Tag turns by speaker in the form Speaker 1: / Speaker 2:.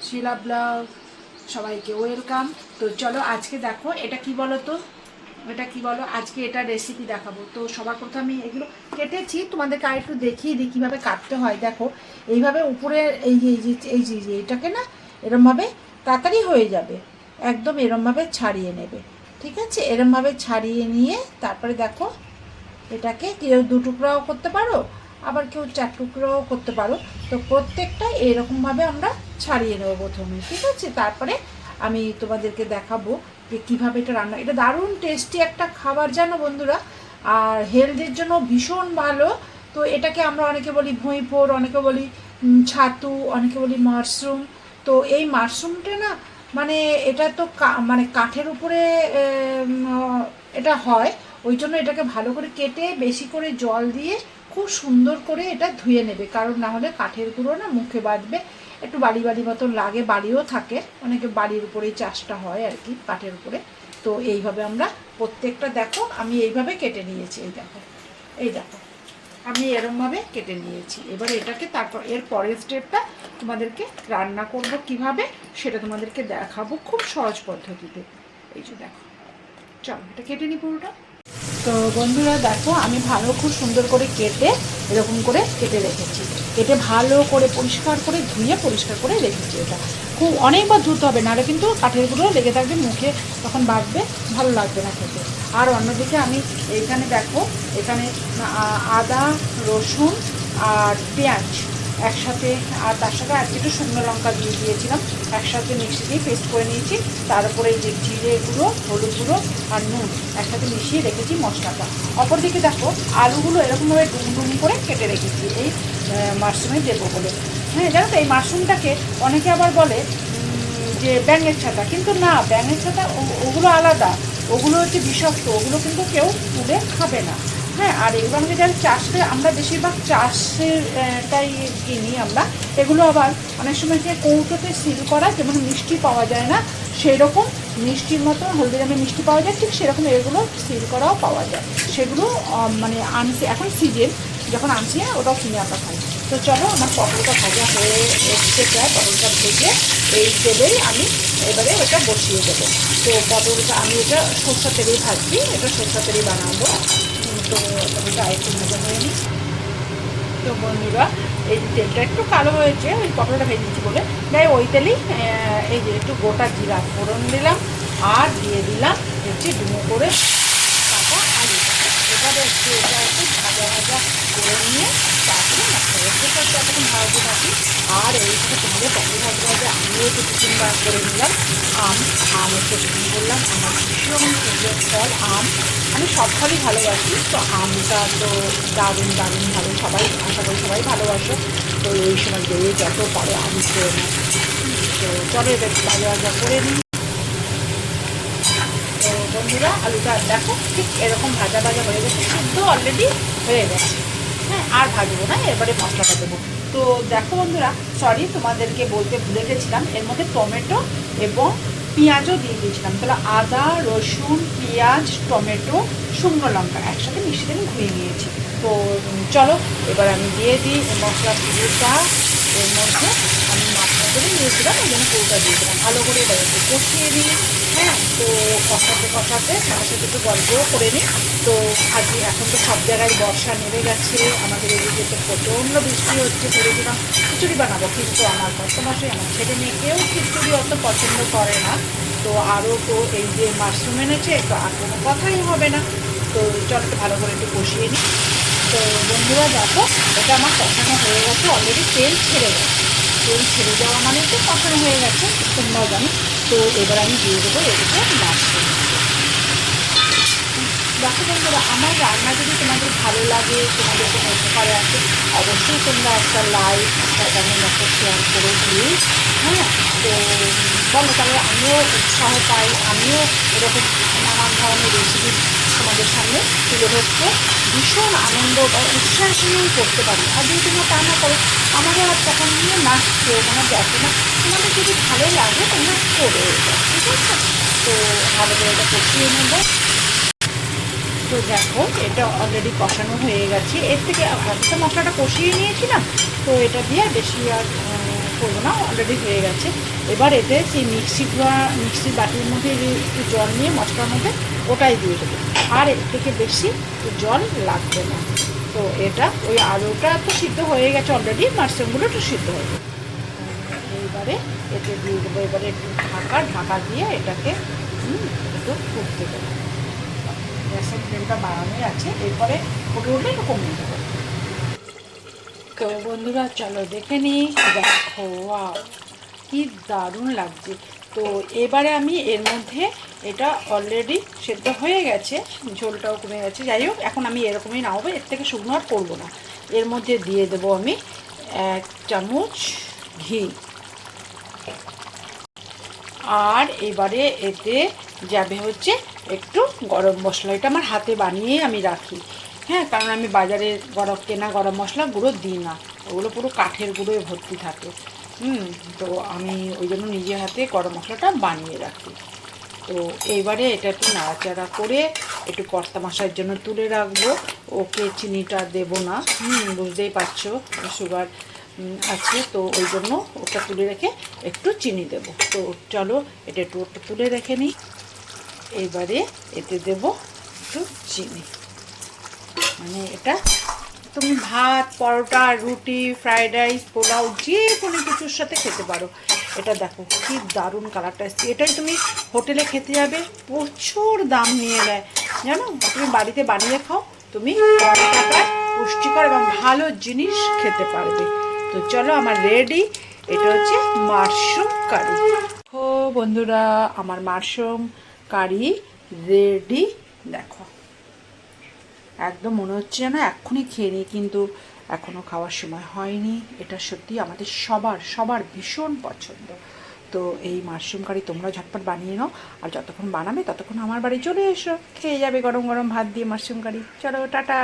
Speaker 1: শিলা blog সবাইকে welcome. তো চলো আজকে দেখো এটা কি বলো তো, এটা কি বলো, আজকে এটা রেসিপি দেখাবো। তো সবার প্রথমে আমি এগুলো কেটেছি, তোমাদেরকে আর একটু দেখিয়ে দিই কীভাবে কাটতে হয়। দেখো এইভাবে উপরে এই যে এই যে এই যে এটাকে না এরমভাবে তাড়াতাড়ি হয়ে যাবে, একদম এরমভাবে ছাড়িয়ে নেবে। ঠিক আছে, এরমভাবে ছাড়িয়ে নিয়ে তারপরে দেখো এটাকে কেউ দু টুকরাও করতে পারো, আবার কেউ চার টুকরাও করতে পারো। তো প্রত্যেকটা এরকমভাবে আমরা ছাড়িয়ে নেবো প্রথমে। ঠিক আছে, তারপরে আমি তোমাদেরকে দেখাবো যে কীভাবে এটা রান্না। এটা দারুণ টেস্টি একটা খাবার জানো বন্ধুরা, আর হেলথের জন্য ভীষণ ভালো। তো এটাকে আমরা অনেকে বলি ভুঁইফোড়, অনেকে বলি ছাতু, অনেকে বলি মাশরুম। তো এই মাশরুমটা না মানে এটা তো মানে কাঠের উপরে এটা হয়, ওই জন্য এটাকে ভালো করে কেটে বেশি করে জল দিয়ে খুব সুন্দর করে এটা ধুয়ে নেবে, কারণ না হলে কাঠের গুঁড়ো না মুখে বাজবে, একটু বাড়ি বাড়ি মতন লাগে, বাড়িও থাকে, অনেকে বাড়ির উপরেই চাষটা হয় আর কি কাঠের উপরে। তো এইভাবে আমরা প্রত্যেকটা দেখো আমি এইভাবে কেটে নিয়েছি, এই দেখো, এই দেখো আমি এরমভাবে কেটে নিয়েছি। এবার এটাকে তারপর এর পরের স্টেপটা তোমাদেরকে রান্না করব কিভাবে সেটা তোমাদেরকে দেখাবো খুব সহজ পদ্ধতিতে। এই যে দেখো, চলো এটা কেটে নিই পুরোটা। তো বন্ধুরা দেখো আমি ভালো খুব সুন্দর করে কেটে এরকম করে কেটে রেখেছি, কেটে ভালো করে পরিষ্কার করে ধুয়ে পরিষ্কার করে রেখেছি। এটা খুব অনেকবার ধুতে হবে, নাহলে কিন্তু কাঠের গুঁড়ো লেগে থাকবে মুখে, তখন বাড়বে, ভালো লাগবে না খেতে। আর অন্যদিকে আমি এইখানে দেখো এখানে আদা রসুন আর পেঁয়াজ একসাথে, আর তার সাথে আজকে একটু শুকনো লঙ্কা দিয়ে দিয়েছিলাম, একসাথে মিক্সি দিয়ে পেস্ট করে নিয়েছি। তার উপরে এই যে জিরে গুঁড়ো, হলুদ গুঁড়ো আর নুন একসাথে মিশিয়ে রেখেছি মশলাটা। অপরদিকে দেখো আলুগুলো এরকমভাবে ডুম করে কেটে রেখেছি এই মাশরুমে দেবো বলে। হ্যাঁ জানো তো, এই মাশরুমটাকে অনেকে আবার বলে যে ব্যাঙের ছাতা, কিন্তু না, ব্যাঙের ছাতা ওগুলো আলাদা, ওগুলো হচ্ছে বিষাক্ত, ওগুলো কিন্তু কেউ তুলে খাবে না। হ্যাঁ, আর এগুলো আমাদের যারা চাষে, আমরা বেশিরভাগ চাষেরটাই কিনি আমরা। এগুলো আবার অনেক সময় যে কৌটোতে সিল করা, যেমন মিষ্টি পাওয়া যায় না সেই রকম মিষ্টির মতো হলদিরামের মিষ্টি পাওয়া যায়, ঠিক সেরকম এগুলো সিল করাও পাওয়া যায়। সেগুলো মানে আনছি এখন সিজন, যখন আনছি ওটাও কিনে আমরা খাই। তো চলো আমার পটলটা ভাজা হয়ে এসছে প্রায়, পটলটা ভেজে এই তেলেই আমি এবারে ওটা বসিয়ে দেবো। তো পটলটা আমি এটা সরষা তেলেই ভাজছি, এটা সরষা তেলেই বানাবো। তো পটলটা একটু ভাজা হয়ে নিই। তো বন্ধুরা এই তেলটা একটু কালো হয়েছে ওই পটলটা ভেজেছি বলে, তাই ওই তেলেই এই যে একটু গোটা জিরা ফোড়ন দিলাম, আর দিয়ে দিলাম হচ্ছে ডুমো করে কাটা আলু। এবারে একটু এটা একটু ভাজা ভাজা করে নিয়ে তারপরে মশলা তখন ভাজতে থাকি। আর এইখানে তোমাদের পটল ভাজা ভাজা আমিও একটু টিফিন বার করে নিলাম, আম একটু টিফিন করলাম। আমার ভীষণ প্রিয় ফল আম, আমি সব ফলই ভালোবাসি। তো আমটা তো দারুণ দারুণ ভালো, সবাই আশা করি সবাই ভালোবাসো। তো এই সময় যে যত পারে আম খেয়ে না। তো চলো এটা একটু ভাজা ভাজা করে নিই। তো বন্ধুরা আলুটা দেখো ঠিক এরকম ভাজা ভাজা হয়ে গেছে, শুদ্ধ অলরেডি হয়ে গেছে। হ্যাঁ, আর ভাজবো না, এবারে মশলাটা দেবো। তো দেখো বন্ধুরা, সরি তোমাদেরকে বলতে ভুলে গেছিলাম, এর মধ্যে টমেটো এবং পেঁয়াজও দিয়ে দিয়েছিলাম। তাহলে আদা রসুন পেঁয়াজ টমেটো শুকনো লঙ্কা একসাথে মিশিয়ে আমি ধুয়ে নিয়েছি। তো চলো এবার আমি দিয়ে দিই মশলা পুরোটা এর মধ্যে। আমি মাছটা করে নিয়েছিলাম, ওই জন্য পুরোটা দিয়ে দিলাম, ভালো করে এবার একটু কষিয়ে নিই। হ্যাঁ, তো কষাতে কষাতে আমার সাথে একটু গল্পও করে নিই। তো আজকে এখন তো সব জায়গায় বর্ষা নেমে গেছে, আমাদের এদিকে তো প্রচণ্ড বৃষ্টি হচ্ছে। ভেবেছিলাম খিচুড়ি বানাবো, কিন্তু আমার কষ্টমাসে আমার ছেলে মেয়ে কেউ খিচুড়ি অত পছন্দ করে না। তো আরও তো এই যে মাশরুম এনেছে, তো আর কোনো কথাই হবে না। তো চলো একটু ভালো করে একটু কষিয়ে নিই। তো বন্ধুরা দেখো এটা আমার কষানো হয়ে গেছে, অলরেডি তেল ছেড়ে গেছে। তেল ছেড়ে যাওয়া মানে তো কষানো হয়ে গেছে, তোমরাও জানো। তো এবার আমি দিয়ে দেবো এদিকে মাশরুম। দেখো বন্ধুরা, আমার রান্না যদি তোমাদের ভালো লাগে, তোমাদের কোনো উপকারে আসে, অবশ্যই তোমরা একটা লাইক একটা কমেন্ট একটা শেয়ার করে প্লিজ। হ্যাঁ, তো বলো, তাহলে আমিও উৎসাহ পাই, আমিও এরকম নানান ধরনের রেসিপি তোমাদের সামনে তুলে ধরতে ভীষণ আনন্দ বা উচ্ছ্বাস নিয়েই করতে পারি। আর যদি তোমরা তা না করো আমারও আর তখন নিয়ে নাচছে মানে দেখো না, তোমাদের যদি ভালো লাগে তোমরা করে এটা, ঠিক আছে। তো ভালো করে এটা কষিয়ে নেবো। তো দেখো এটা অলরেডি কষানো হয়ে গেছে, এর থেকে হালকা মশলাটা কষিয়ে নিয়েছি না, তো এটা দিয়ে বেশি আর করবো না, অলরেডি হয়ে গেছে। এবার এতে সেই মিক্সির বাটির মধ্যে একটু জল নিয়ে মশলার মধ্যে ওটাই দিয়ে দেবো, আর এর থেকে বেশি জল লাগবে না। তো এটা ওই আলুটা তো সিদ্ধ হয়ে গেছে অলরেডি, মাশরুমগুলো একটু সিদ্ধ হয়ে যাবে। এইবারে এতে দিয়ে দেবো, এবারে একটু ঢাকা দিয়ে এটাকে একটু ফুটতে দেবো। গ্যাসের ফ্লেমটা বাড়ানোই আছে, এরপরে ফুটে উঠলে একটু কমিয়ে দেবো। তো বন্ধুরা চলো দেখে নিই, দেখো কি দারুণ লাগছে। তো এবারে আমি এর মধ্যে, এটা অলরেডি সেদ্ধ হয়ে গেছে, ঝোলটাও কমে গেছে, যাই হোক এখন আমি এরকমই নামাবো, এর থেকে শুকনো আর করবো না। এর মধ্যে দিয়ে দেবো আমি 1 চামচ ঘি, আর এবারে এতে যাবে হচ্ছে একটু গরম মশলা। এটা আমার হাতে বানিয়ে আমি রাখি, হ্যাঁ, কারণ আমি বাজারে কেনা গরম মশলা গুঁড়ো দিই না, ওগুলো পুরো কাঠের গুঁড়োয় ভর্তি থাকে। তো আমি ওই জন্য নিজের হাতে গরম মশলাটা বানিয়ে রাখি। তো এইবারে এটা একটু নাড়াচাড়া করে একটু কর্তা মশাইয়ের জন্য তুলে রাখবো। ওকে চিনিটা দেবো না, বুঝতেই পারছো সুগার আছে, তো ওই জন্য ওটা তুলে রেখে একটু চিনি দেব। তো চলো এটা একটু তুলে রেখে নিই। এবারে এতে দেব একটু চিনি, মানে এটা তুমি ভাত, পরোটা, রুটি, ফ্রাইড রাইস, পোলাও যে কোনো কিছুর সাথে খেতে পারো। এটা দেখো কি দারুণ কালারটা এসছে। এটাই তুমি হোটেলে খেতে যাবে, প্রচুর দাম নিয়ে নেয় জানো, তুমি বাড়িতে বানিয়ে খাও, তুমি কম টাকায় পুষ্টিকর এবং ভালো জিনিস খেতে পারবে। তো চলো আমার রেডি, এটা হচ্ছে মাশরুম কারি। ও বন্ধুরা, আমার মাশরুম কারি রেডি। দেখো একদম মনে হচ্ছে যেন এক্ষুনি খেয়ে নিই, কিন্তু এখনও খাওয়ার সময় হয়নি। এটা সত্যি আমাদের সবার ভীষণ পছন্দ। তো এই মাশরুম কারি তোমরা ঝটপট বানিয়ে নাও, আর যতক্ষণ বানাবে ততক্ষণ আমার বাড়ি চলে এসো, খেয়ে যাবে গরম গরম ভাত দিয়ে মাশরুম কারি। চলো টাটা।